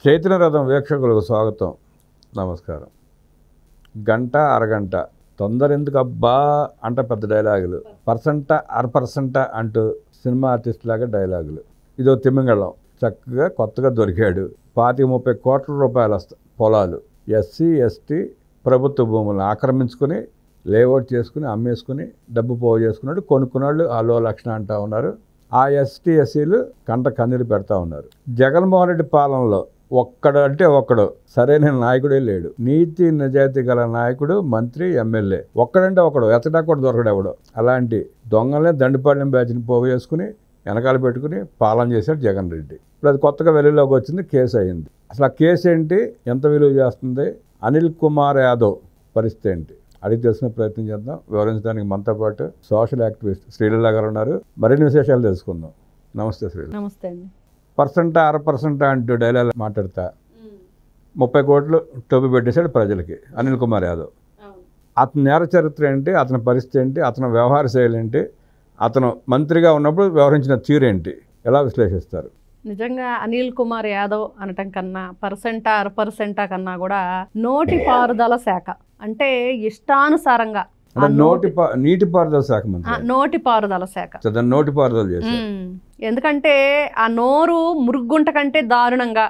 చైతన్య రథం వీక్షకులకు స్వాగతం, నమస్కారం. గంట అరగంట తొందర ఎందుకు అబ్బా అంట పెద్ద డైలాగులు, పర్సెంట అరపర్సెంట అంటూ సినిమా ఆర్టిస్ట్ లాగా డైలాగులు. ఇదో తిమ్మింగళం చక్కగా కొత్తగా దొరికాడు. 25-30 కోట్ల రూపాయల పొలాలు, ఎస్సీ ఎస్టీ ప్రభుత్వ భూములను ఆక్రమించుకుని లేఅవుట్ చేసుకుని అమ్మేసుకుని డబ్బు పోగు చేసుకున్నాడు. కొనుక్కున్నాళ్ళు అలో లక్షణ అంటూ ఉన్నారు. ఆ ఎస్టీ ఎస్సీలు కంట కన్నీరు పెడతా ఉన్నారు. జగన్మోహన్ రెడ్డి పాలనలో ఒక్కడు సరైన నాయకుడే లేడు. నీతి నిజాయితీ గల నాయకుడు, మంత్రి, ఎమ్మెల్యే ఒక్కడంటే ఒకడు ఎత్తడా కూడా దొరకడెవడు. అలాంటి దొంగలనే దండిపాళ్యం బ్యాచ్ని పోగు చేసుకుని వెనకాల పెట్టుకుని పాలన చేశాడు జగన్ రెడ్డి. ఇప్పుడు అది కొత్తగా వెలుగులోకి వచ్చింది, కేసు అయింది. అసలు ఆ కేసు ఏంటి, ఎంత విలువ చేస్తుంది, అనిల్ కుమార్ యాదవ్ పరిస్థితి ఏంటి అడిగి తెలుసుకునే ప్రయత్నం చేద్దాం. వివరించడానికి మనతో పాటు సోషల్ యాక్టివిస్ట్ శ్రీలీల గారు ఉన్నారు. మరిన్ని విశేషాలు తెలుసుకుందాం. నమస్తే శ్రీలీల. నమస్తే అండి. పర్సెంట అరపర్సెంట అంటూ డైలాగ్ మాట్లాడతా 30 కోట్లు టోపీ పెట్టేశాడు ప్రజలకి అనిల్ కుమార్ యాదవ్. అతని నేర చరిత్ర ఏంటి, అతని పరిస్థితి ఏంటి, అతని వ్యవహార శైలి ఏంటి, అతను మంత్రిగా ఉన్నప్పుడు వ్యవహరించిన తీరేంటి, ఎలా విశ్లేషిస్తారు? నిజంగా అనిల్ కుమార్ యాదవ్ అనటం కన్నా పర్సెంట అరపర్సెంట కన్నా కూడా నోటిపారుదల శాఖ అంటే ఇష్టానుసారంగా నీటిపారుదల శాఖ మంత్రి, నోటిపారుదల శాఖ నోటిపారుదల చేశారు. ఎందుకంటే ఆ నోరు మురుగుంట కంటే దారుణంగా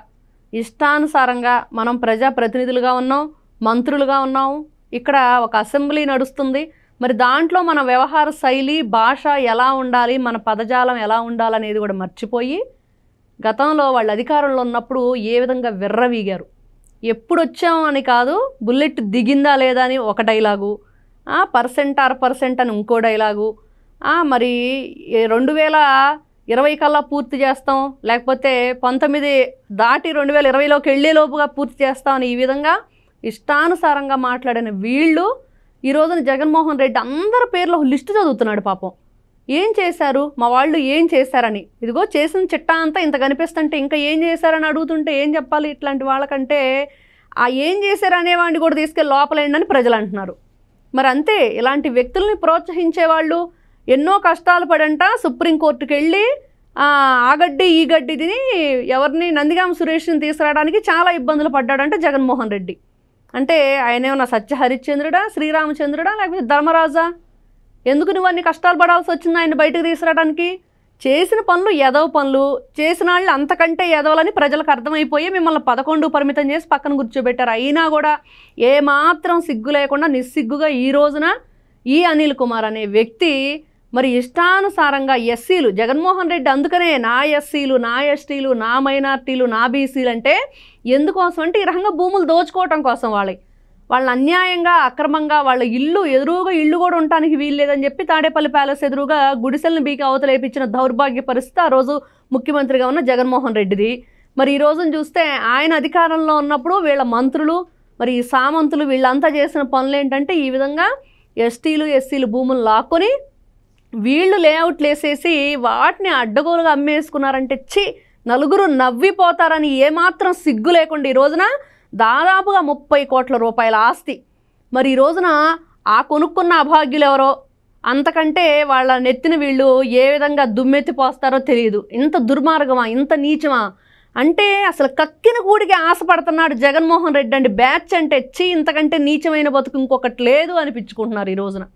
ఇష్టానుసారంగా మనం ప్రజాప్రతినిధులుగా ఉన్నాం, మంత్రులుగా ఉన్నాం, ఇక్కడ ఒక అసెంబ్లీ నడుస్తుంది. మరి దాంట్లో మన వ్యవహార శైలి, భాష ఎలా ఉండాలి, మన పదజాలం ఎలా ఉండాలనేది కూడా మర్చిపోయి గతంలో వాళ్ళు అధికారంలో ఉన్నప్పుడు ఏ విధంగా విర్రవీగారు. ఎప్పుడు వచ్చాం అని కాదు, బుల్లెట్ దిగిందా లేదా అని ఒక డైలాగు, పర్సెంట్ అరపర్సెంట్ అని ఇంకో డైలాగు, మరి 2020 కల్లా పూర్తి చేస్తాం, లేకపోతే 19 దాటి 2020లోకి వెళ్ళేలోపుగా పూర్తి చేస్తాం అని ఈ విధంగా ఇష్టానుసారంగా మాట్లాడిన వీళ్ళు ఈ రోజున జగన్మోహన్ రెడ్డి అందరి పేర్లు లిస్టు చదువుతున్నాడు. పాపం ఏం చేశారు మా వాళ్ళు, ఏం చేశారని. ఇదిగో చేసిన చిట్టా అంతా ఇంత కనిపిస్తుంటే ఇంకా ఏం చేశారని అడుగుతుంటే ఏం చెప్పాలి ఇట్లాంటి వాళ్ళకంటే? ఆ ఏం చేశారు అనేవాడిని కూడా తీసుకెళ్ళి లోపలేండి ప్రజలు అంటున్నారు. మరి అంతే, ఇలాంటి వ్యక్తుల్ని ప్రోత్సహించే వాళ్ళు ఎన్నో కష్టాలు పడంట సుప్రీంకోర్టుకి వెళ్ళి ఆ గడ్డి ఈ గడ్డి తిని ఎవరిని నందిగామ సురేష్ని తీసుకురావడానికి చాలా ఇబ్బందులు పడ్డాడంటే జగన్మోహన్ రెడ్డి. అంటే ఆయన ఏమన్నా సత్య హరిశ్చంద్రుడా, శ్రీరామచంద్రుడా, లేకపోతే ధర్మరాజా? ఎందుకు నువ్వు అన్ని కష్టాలు పడాల్సి వచ్చింది ఆయన బయటకు తీసుకురావడానికి? చేసిన పనులు ఎదవ పనులు, చేసిన వాళ్ళు అంతకంటే ఎదవలని ప్రజలకు అర్థమైపోయి మిమ్మల్ని 11 పరిమితం చేసి పక్కన కూర్చోబెట్టారు. అయినా కూడా ఏమాత్రం సిగ్గు లేకుండా నిస్సిగ్గుగా ఈ రోజున ఈ అనిల్ కుమార్ అనే వ్యక్తి మరి ఇష్టానుసారంగా ఎస్సీలు, జగన్మోహన్ రెడ్డి అందుకనే నా ఎస్సీలు, నా ఎస్టీలు, నా మైనార్టీలు, నా బీసీలు అంటే ఎందుకోసం అంటే ఈ రకంగా భూములు దోచుకోవటం కోసం, వాళ్ళని అన్యాయంగా అక్రమంగా వాళ్ళ ఎదురుగా ఇల్లు కూడా ఉండటానికి వీలు లేదని చెప్పి తాడేపల్లి ప్యాలెస్ ఎదురుగా గుడిసెలను బీకి అవతలేపించిన దౌర్భాగ్య పరిస్థితి ఆ రోజు ముఖ్యమంత్రిగా ఉన్న జగన్మోహన్ రెడ్డిది. మరి ఈ రోజున చూస్తే ఆయన అధికారంలో ఉన్నప్పుడు వీళ్ళ మంత్రులు, మరి ఈ సామంతులు వీళ్ళంతా చేసిన పనులు ఏంటంటే ఈ విధంగా ఎస్టీలు ఎస్సీలు భూములు లాక్కొని వీళ్ళు లేఅవుట్లు వేసేసి వాటిని అడ్డగోలుగా అమ్మేసుకున్నారంటే నలుగురు నవ్విపోతారని ఏమాత్రం సిగ్గు లేకుండా ఈ రోజున దాదాపుగా 30 కోట్ల రూపాయల ఆస్తి. మరి ఈ రోజున ఆ కొనుక్కున్న అభాగ్యులు ఎవరో, అంతకంటే వాళ్ళ నెత్తిన వీళ్ళు ఏ విధంగా దుమ్మెత్తిపోస్తారో తెలియదు. ఇంత దుర్మార్గమా, ఇంత నీచమా అంటే అసలు కక్కిన కూడికి ఆశపడుతున్నాడు జగన్మోహన్ రెడ్డి అండి. బ్యాచ్ అంటే ఇంతకంటే నీచమైన బతుకు ఇంకొకటి లేదు అనిపించుకుంటున్నారు ఈ రోజున.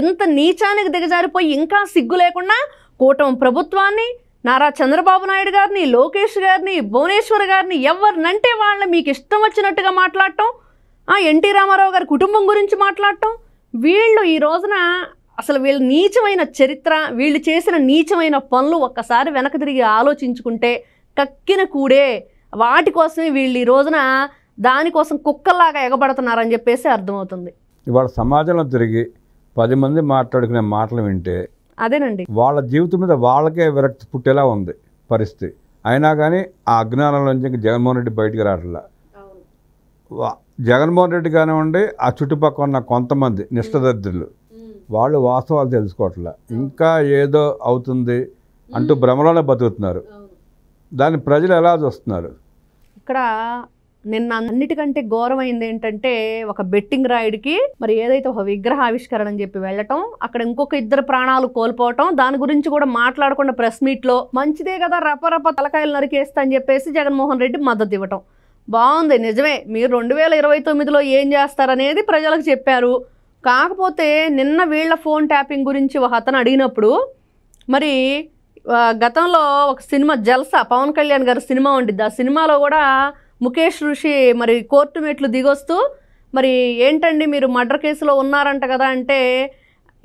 ఇంత నీచానికి దిగజారిపోయి ఇంకా సిగ్గు లేకుండా కూటమి ప్రభుత్వాన్ని, నారా చంద్రబాబు నాయుడు గారిని, లోకేష్ గారిని, భువనేశ్వర్ గారిని ఎవరినంటే వాళ్ళని మీకు ఇష్టం వచ్చినట్టుగా మాట్లాడటం, ఎన్టీ రామారావు గారి కుటుంబం గురించి మాట్లాడటం. వీళ్ళు ఈ రోజున అసలు వీళ్ళ నీచమైన చరిత్ర, వీళ్ళు చేసిన నీచమైన పనులు ఒక్కసారి వెనక తిరిగి ఆలోచించుకుంటే కక్కిన కూడే, వాటి కోసమే వీళ్ళు ఈ రోజున దానికోసం కుక్కల్లాగా ఎగబడుతున్నారని చెప్పేసి అర్థమవుతుంది. ఇవాళ సమాజంలో తిరిగి 10 మంది మాట్లాడుకునే మాటలు వింటే అదేనండి, వాళ్ళ జీవితం మీద వాళ్ళకే విరక్తి పుట్టేలా ఉంది పరిస్థితి. అయినా కానీ ఆ అజ్ఞానంలోంచి జగన్మోహన్ రెడ్డి బయటికి రావట్లా. జగన్మోహన్ రెడ్డి కానివ్వండి, ఆ చుట్టుపక్కల ఉన్న కొంతమంది నిష్ఠదరిద్రులు వాళ్ళు వాస్తవాలు తెలుసుకోవట్లా, ఇంకా ఏదో అవుతుంది అంటూ భ్రమలోనే బతుకుతున్నారు. దాన్ని ప్రజలు ఎలా చూస్తున్నారు? ఇక్కడ నిన్న అన్నిటికంటే ఘోరమైంది ఏంటంటే ఒక బెట్టింగ్ రాయుడికి మరి ఏదైతే ఒక విగ్రహ ఆవిష్కరణ అని చెప్పి వెళ్ళటం, అక్కడ ఇంకొక 2 ప్రాణాలు కోల్పోవటం, దాని గురించి కూడా మాట్లాడకుండా ప్రెస్ మీట్లో మంచిదే కదా రపరప తలకాయలు నరికేస్తా అని చెప్పేసి జగన్మోహన్ రెడ్డి మద్దతు ఇవ్వటం. బాగుంది, నిజమే. మీరు 2029లో ఏం చేస్తారనేది ప్రజలకు చెప్పారు. కాకపోతే నిన్న వీళ్ళ ఫోన్ ట్యాపింగ్ గురించి ఒక అతను అడిగినప్పుడు మరి గతంలో ఒక సినిమా జల్సా పవన్ కళ్యాణ్ గారి సినిమా ఉండిద్ది. ఆ సినిమాలో కూడా ముఖేష్ ఋషి మరి కోర్టు మెట్లు దిగొస్తూ మరి ఏంటండి మీరు మర్డర్ కేసులో ఉన్నారంట కదా అంటే,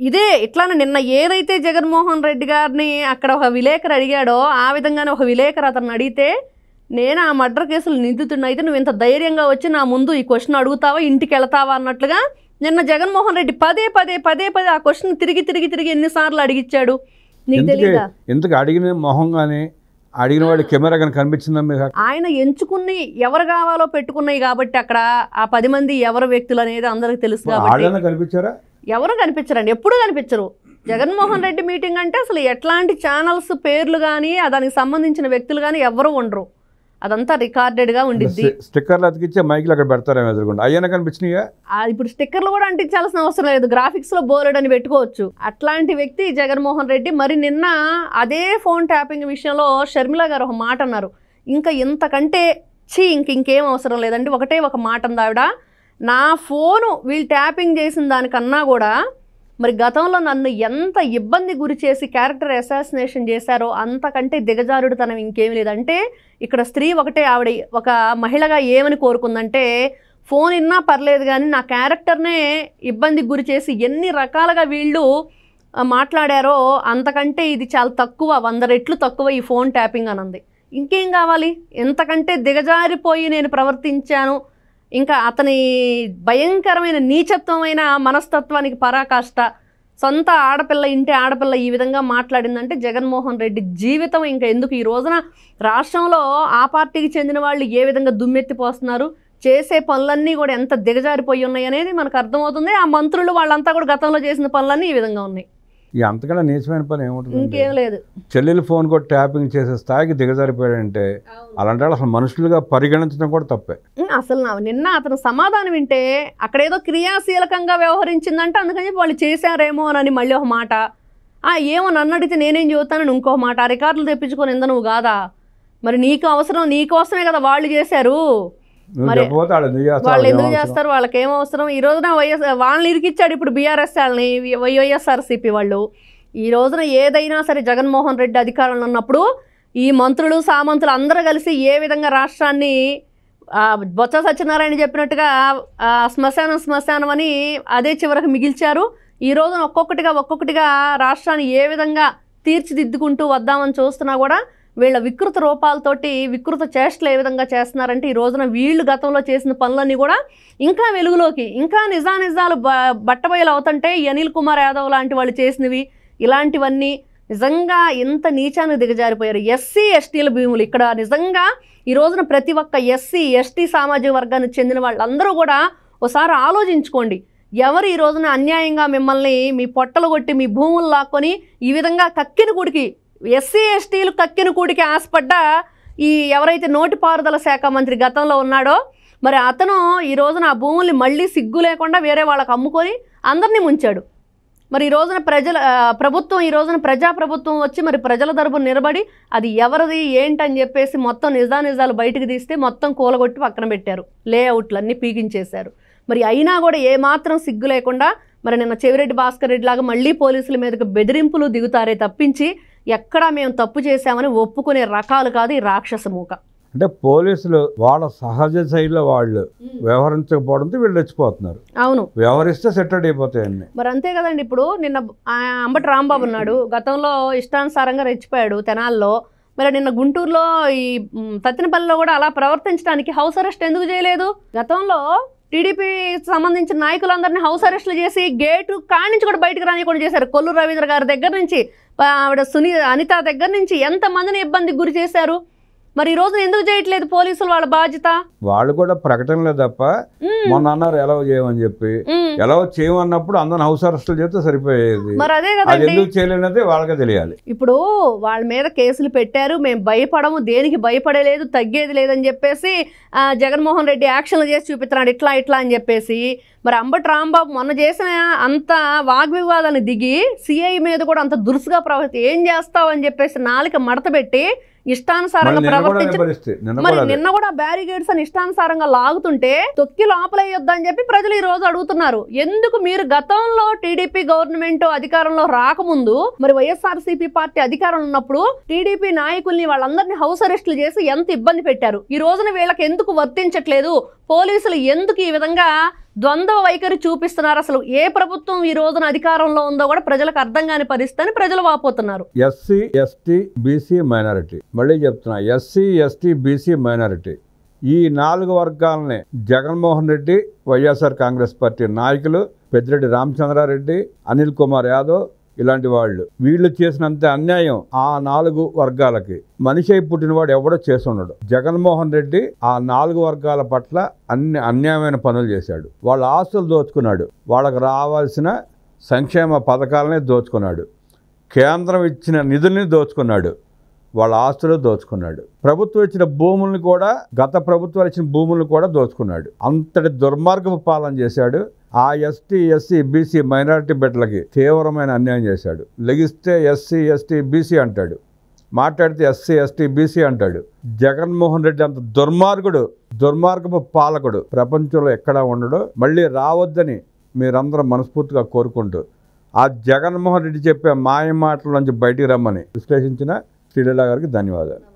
ఇదే ఇట్లానే నిన్న ఏదైతే జగన్మోహన్ రెడ్డి గారిని అక్కడ ఒక విలేకరు అడిగాడో ఆ విధంగానే ఒక విలేకరు అతను అడిగితే, నేను ఆ మర్డర్ కేసులు నిందితుడిని అయితే నువ్వు ఇంత ధైర్యంగా వచ్చి నా ముందు ఈ క్వశ్చన్ అడుగుతావా, ఇంటికి వెళతావా అన్నట్లుగా నిన్న జగన్మోహన్ రెడ్డి పదే ఆ క్వశ్చన్ తిరిగి ఎన్నిసార్లు అడిగిచ్చాడు నీకు తెలియదా? ఎందుకు అడిగిన మొహంగానే అడిగిన వాడి కెమెరా కానీ కనిపించిందా మీకు? ఆయన ఎంచుకుని ఎవరు కావాలో పెట్టుకున్నాయి కాబట్టి అక్కడ ఆ 10 మంది ఎవరు వ్యక్తులు అనేది అందరికి తెలుసు కాబట్టి కనిపించారా? ఎవరు కనిపించరండి, ఎప్పుడు కనిపించరు. జగన్మోహన్ రెడ్డి మీటింగ్ అంటే అసలు ఎట్లాంటి ఛానల్స్ పేర్లు కానీ దానికి సంబంధించిన వ్యక్తులు కానీ ఎవరు ఉండరు, అదంతా రికార్డెడ్గా ఉండిద్ది. స్టిక్కర్లు అతికిచ్చే మైకులు అక్కడ పెడతారేమో ఎదురుకుండా, అయ్యాన కనిపించినాయా? ఇప్పుడు స్టిక్కర్లు కూడా అంటించాల్సిన అవసరం లేదు, గ్రాఫిక్స్లో బోర్డు అని పెట్టుకోవచ్చు. అట్లాంటి వ్యక్తి జగన్మోహన్ రెడ్డి. మరి నిన్న అదే ఫోన్ ట్యాపింగ్ విషయంలో షర్మిల గారు ఒక మాట అన్నారు, ఇంకా ఇంతకంటే ఇంకేం అవసరం లేదండి. ఒకటే ఒక మాట అంది ఆవిడ, నా ఫోను వీళ్ళు ట్యాపింగ్ చేసిన దానికన్నా కూడా మరి గతంలో నన్ను ఎంత ఇబ్బంది గురి చేసి క్యారెక్టర్ అసాసినేషన్ చేశారో అంతకంటే దిగజారుడుతనం ఇంకేమి లేదంటే, ఇక్కడ స్త్రీ ఒకటే ఆవిడ ఒక మహిళగా ఏమని కోరుకుందంటే, ఫోన్ ఇన్నా పర్లేదు కానీ నా క్యారెక్టర్నే ఇబ్బందికి గురి చేసి ఎన్ని రకాలుగా వీళ్ళు మాట్లాడారో అంతకంటే ఇది చాలా తక్కువ, 100 రెట్లు తక్కువ ఈ ఫోన్ ట్యాపింగ్ అనంది. ఇంకేం కావాలి? ఎంతకంటే దిగజారిపోయి నేను ప్రవర్తించాను, ఇంకా అతని భయంకరమైన నీచత్వమైన మనస్తత్వానికి పరాకాష్ట. సొంత ఆడపిల్ల, ఇంటి ఆడపిల్ల ఈ విధంగా మాట్లాడిందంటే జగన్మోహన్ రెడ్డి జీవితం ఇంకా ఎందుకు? ఈ రోజున రాష్ట్రంలో ఆ పార్టీకి చెందిన వాళ్ళు ఏ విధంగా దుమ్మెత్తిపోస్తున్నారు, చేసే పనులన్నీ కూడా ఎంత దిగజారిపోయి ఉన్నాయి అనేది మనకు అర్థమవుతుంది. ఆ మంత్రులు వాళ్ళంతా కూడా గతంలో చేసిన పనులన్నీ ఈ విధంగా ఉన్నాయి. ఇక అంతకన్నా నీచమైన పని ఏముంటుంది? ఇంకేం లేదు. చెల్లెలు ఫోన్ కూడా ట్యాపింగ్ చేసే స్థాయికి దిగజారిపోయాడంటే అలాంటి వాళ్ళు అసలు మనుషులుగా పరిగణించడం కూడా తప్పే. అసలు నిన్న అతను సమాధానం వింటే అక్కడేదో క్రియాశీలకంగా వ్యవహరించిందంటే అందుకని వాళ్ళు చేశారేమో అని మళ్ళీ ఒక మాట, ఏమో నన్ను అడిగితే నేనేం చెబుతానని ఇంకో మాట. ఆ రికార్డులు తెప్పించుకొని ఇంద నువ్వు కాదా? మరి నీకు అవసరం, నీకోసమే కదా వాళ్ళు చేశారు, మరి వాళ్ళు ఎందుకు చేస్తారు? వాళ్ళకి ఏం అవసరం? ఈ రోజున వాళ్ళని ఇరికిచ్చాడు ఇప్పుడు బీఆర్ఎస్ వాళ్ళని, వైఎస్ఆర్సీపీ వాళ్ళు. ఈ రోజున ఏదైనా సరే జగన్మోహన్ రెడ్డి అధికారంలో ఉన్నప్పుడు ఈ మంత్రులు సామంతులు అందరూ కలిసి ఏ విధంగా రాష్ట్రాన్ని బొత్స సత్యనారాయణ చెప్పినట్టుగా శ్మశానం అని అదే చివరకు మిగిల్చారు. ఈ రోజున ఒక్కొక్కటిగా రాష్ట్రాన్ని ఏ విధంగా తీర్చిదిద్దుకుంటూ వద్దామని చూస్తున్నా కూడా వీళ్ళ వికృత రూపాలతోటి వికృత చేష్టలు ఏ విధంగా చేస్తున్నారంటే, ఈ రోజున వీళ్ళు గతంలో చేసిన పనులన్నీ కూడా ఇంకా వెలుగులోకి, ఇంకా నిజాలు బట్టబయలు అవుతుంటే అనిల్ కుమార్ యాదవ్ లాంటి వాళ్ళు చేసినవి ఇలాంటివన్నీ నిజంగా ఎంత నీచానికి దిగజారిపోయారు. ఎస్సీ ఎస్టీల భూములు ఇక్కడ నిజంగా ఈ రోజున ప్రతి ఒక్క ఎస్సీ ఎస్టీ సామాజిక వర్గానికి చెందిన వాళ్ళందరూ కూడా ఒకసారి ఆలోచించుకోండి. ఎవరు ఈ రోజున అన్యాయంగా మిమ్మల్ని మీ పొట్టలు కొట్టి మీ భూములు లాక్కొని ఈ విధంగా కక్కిన గుడికి, ఎస్సీ ఎస్టీలు కక్కిన కూడికి ఆశపడ్డ ఈ ఎవరైతే నోటిపారుదల శాఖ మంత్రి గతంలో ఉన్నాడో మరి అతను ఈ రోజున ఆ భూముల్ని మళ్ళీ సిగ్గు లేకుండా వేరే వాళ్ళకి అమ్ముకొని అందరినీ ముంచాడు. మరి ఈ రోజున ప్రభుత్వం ఈ రోజున ప్రజాప్రభుత్వం వచ్చి మరి ప్రజల తరపున నిలబడి అది ఎవరిది ఏంటని చెప్పేసి మొత్తం నిజాలు బయటకు తీస్తే మొత్తం కూలగొట్టి పక్కన పెట్టారు, లేఅవుట్లు అన్నీ పీకించేశారు. మరి అయినా కూడా ఏమాత్రం సిగ్గు లేకుండా మరి నిన్న చెవిరెడ్డి భాస్కర్ రెడ్డి లాగా మళ్ళీ పోలీసుల మీదకి బెదిరింపులు దిగుతారే తప్పించి ఎక్కడా మేము తప్పు చేశామని ఒప్పుకునే రకాలు కాదు ఈ రాక్షస మూక. అంటే పోలీసులు వాళ్ళ సహజ శైలిలో వాళ్ళు వ్యవహరించకపోవడంతో వీళ్ళు రెచ్చిపోతున్నారు. అవును, వ్యవహరిస్తే సెటెడ్ అయిపోతాయండి. మరి అంతే కదండి. ఇప్పుడు నిన్న అంబటి రాంబాబు ఉన్నాడు, గతంలో ఇష్టానుసారంగా రెచ్చిపోయాడు తెనాల్లో. మరి నిన్న గుంటూరులో ఈ తత్తినపల్లిలో కూడా అలా ప్రవర్తించడానికి హౌస్ అరెస్ట్ ఎందుకు చేయలేదు? గతంలో టీడీపీ సంబంధించిన నాయకులందరినీ హౌస్ అరెస్టులు చేసి గేటు కానించి కూడా బయటకు రానియకుండా చేశారు. కొల్లు రవీంద్ర గారి దగ్గర నుంచి ఆవిడ అనిత దగ్గర నుంచి ఎంతమందిని ఇబ్బందికి గురి చేశారు. మరి ఈ రోజు ఎందుకు చేయట్లేదు పోలీసులు వాళ్ళ బాధ్యత? వాళ్ళు కూడా ప్రకటనలే తప్ప మొన్న అన్నారు ఎలా చేయమని చెప్పి, ఎలా చేయమన్నప్పుడు అందరిని హౌస్ అరెస్టులు చేస్తే సరిపోయేది. మరి అదే అది కదండి, ఎందుకు చేయలేనది వాళ్ళకే తెలియాలి. ఇప్పుడు వాళ్ళ మీద కేసులు పెట్టారు, మేము భయపడము, దేనికి భయపడలేదు, తగ్గేది లేదని చెప్పేసి జగన్మోహన్ రెడ్డి యాక్షన్లు చేసి చూపిస్తున్నాడు ఇట్లా ఇట్లా అని చెప్పేసి. మరి అంబటి రాంబాబు మొన్న చేసిన అంత వాగ్వివాదాన్ని దిగి సిఐ మీద కూడా అంత దురుసుగా ప్రవర్తి ఏం చేస్తావు అని చెప్పేసి నాలుక మడత పెట్టి ఇష్టానుసారంగా ప్రవర్తించి, మరి నిన్న కూడా బ్యారిగేడ్స్ అని ఇష్టానుసారంగా లాగుతుంటే తొక్కి లోపలేయొద్దని చెప్పి ప్రజలు ఈ రోజు అడుగుతున్నారు. ఎందుకు మీరు గతంలో టీడీపీ గవర్నమెంట్ అధికారంలో రాకముందు, మరి వైఎస్ఆర్సీపీ పార్టీ అధికారంలో ఉన్నప్పుడు టీడీపీ నాయకుల్ని వాళ్ళందరినీ హౌస్ అరెస్టులు చేసి ఎంత ఇబ్బంది పెట్టారు? ఈ రోజున వీళ్ళకి ఎందుకు వర్తించట్లేదు? పోలీసులు ఎందుకు ఈ విధంగా ద్వంద్వ వైఖరి చూపిస్తున్నారు? అసలు ఏ ప్రభుత్వం ఈ రోజున అధికారంలో ఉందో కూడా ప్రజలకు అర్థం కాని పరిస్థితి ప్రజలు వాపోతున్నారు. ఎస్సీ ఎస్టీ బీసీ మైనారిటీ, మళ్ళీ చెప్తున్నా, ఎస్సీ ఎస్టీ బీసీ మైనారిటీ, ఈ 4 వర్గాలని జగన్మోహన్ రెడ్డి, వైఎస్ఆర్ కాంగ్రెస్ పార్టీ నాయకులు, పెద్దిరెడ్డి రామచంద్రారెడ్డి, అనిల్ కుమార్ యాదవ్ ఇలాంటి వాళ్ళు, వీళ్ళు చేసినంత అన్యాయం ఆ 4 వర్గాలకి మనిషి అయి పుట్టినవాడు ఎవడో చేసి ఉండడు. జగన్మోహన్ రెడ్డి ఆ 4 వర్గాల పట్ల అన్ని అన్యాయమైన పనులు చేశాడు. వాళ్ళ ఆస్తులు దోచుకున్నాడు, వాళ్ళకు రావాల్సిన సంక్షేమ పథకాలనే దోచుకున్నాడు, కేంద్రం ఇచ్చిన నిధుల్ని దోచుకున్నాడు, వాళ్ళ ఆస్తులు దోచుకున్నాడు, ప్రభుత్వం ఇచ్చిన భూములను కూడా, గత ప్రభుత్వాలు ఇచ్చిన భూములను కూడా దోచుకున్నాడు. అంతటి దుర్మార్గపు పాలన చేశాడు. ఆ ఎస్టీ ఎస్సీ బీసీ మైనారిటీ బిడ్డలకి తీవ్రమైన అన్యాయం చేశాడు. లెగిస్తే ఎస్సీ ఎస్టీ బీసీ అంటాడు, మాట్లాడితే ఎస్సీ ఎస్టీ బీసీ అంటాడు. జగన్మోహన్ రెడ్డి అంత దుర్మార్గపు పాలకుడు ప్రపంచంలో ఎక్కడా ఉండడు. మళ్ళీ రావద్దని మీరందరూ మనస్ఫూర్తిగా కోరుకుంటూ ఆ జగన్మోహన్ రెడ్డి చెప్పే మాయ మాటల నుంచి బయటికి రమ్మని విశ్లేషించిన శ్రీలీల గారికి ధన్యవాదాలు.